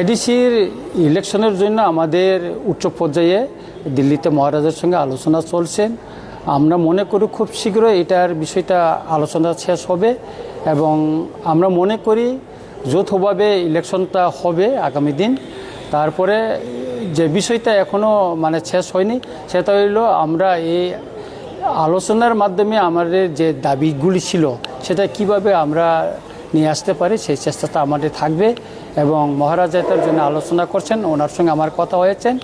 এডিসির ইলেকশনের জন্য আমাদের উচ্চ পর্যায়ে দিল্লিতে মহারাজের সঙ্গে আলোচনা চলছেন। আমরা মনে করি খুব শীঘ্রই এটার বিষয়টা আলোচনা শেষ হবে এবং আমরা মনে করি যৌথভাবে ইলেকশনটা হবে আগামী দিন। তারপরে যে বিষয়টা এখনও শেষ হয়নি সেটা হইল আমরা এই আলোচনার মাধ্যমে আমাদের যে দাবিগুলি ছিল সেটা কিভাবে আমরা নিয়ে আসতে পারি সেই চেষ্টাটা আমাদের থাকবে এবং মহারাজ এটার জন্য আলোচনা করছেন, ওনার সঙ্গে আমার কথা হয়েছেন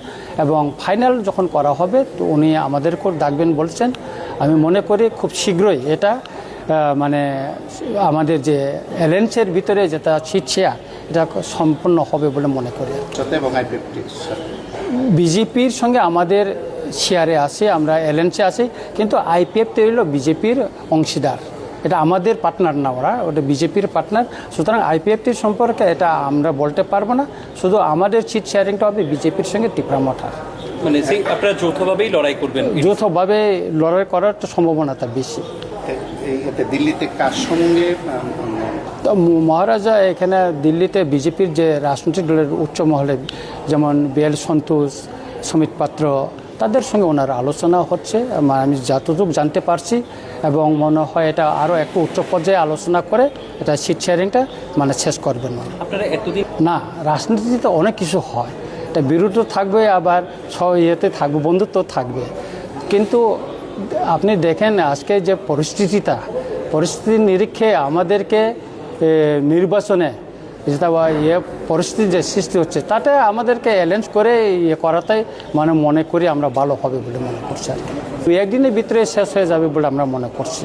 এবং ফাইনাল যখন করা হবে তো উনি আমাদেরকেও ডাকবেন বলছেন। আমি মনে করি খুব শীঘ্রই এটা আমাদের যে অ্যালায়েন্সের ভিতরে যেটা সিট শেয়ার এটা সম্পূর্ণ হবে বলে মনে করি। বিজেপির সঙ্গে আমাদের শেয়ারে আছে, আমরা অ্যালায়েন্সে আছি, কিন্তু আইপিএফ হইল বিজেপির অংশীদার, এটা আমাদের পার্টনার না, ওটা বিজেপির পার্টনার। সুতরাং আইপিএফটির সম্পর্কে এটা আমরা বলতে পারবো না, শুধু আমাদের সিট শেয়ারিংটা হবে বিজেপির সঙ্গে টিপরামঠার। আপনারা যৌথভাবেই লড়াই করবেন? যৌথভাবে লড়াই করার তো সম্ভাবনাটা বেশি। দিল্লিতে কার সঙ্গে মহারাজা এখানে দিল্লিতে বিজেপির যে রাজনৈতিক দলের উচ্চ মহলে যেমন বিএল সন্তোষ, সুমিত পাত্র, তাদের সঙ্গে ওনার আলোচনা হচ্ছে আমি যতটুকু জানতে পারছি এবং মনে হয় এটা আরও একটু উচ্চ পর্যায়ে আলোচনা করে এটা সিট শেয়ারিংটা শেষ করবেন। আপনারা এতদিন না, রাজনীতিতে অনেক কিছু হয়, এটা বিরোধ থাকবে আবার ইয়েতে থাকবে, বন্ধুত্ব থাকবে, কিন্তু আপনি দেখেন আজকে যে পরিস্থিতির নিরীক্ষে আমাদেরকে নির্বাচনে যেটা পরিস্থিতি যে সৃষ্টি হচ্ছে তাতে আমাদেরকে অ্যালায়েন্স করে করাটাই মনে করি আমরা ভালো হবে বলে মনে করছি। আর কি একদিনের ভিতরে শেষ হয়ে যাবে বলে আমরা মনে করছি।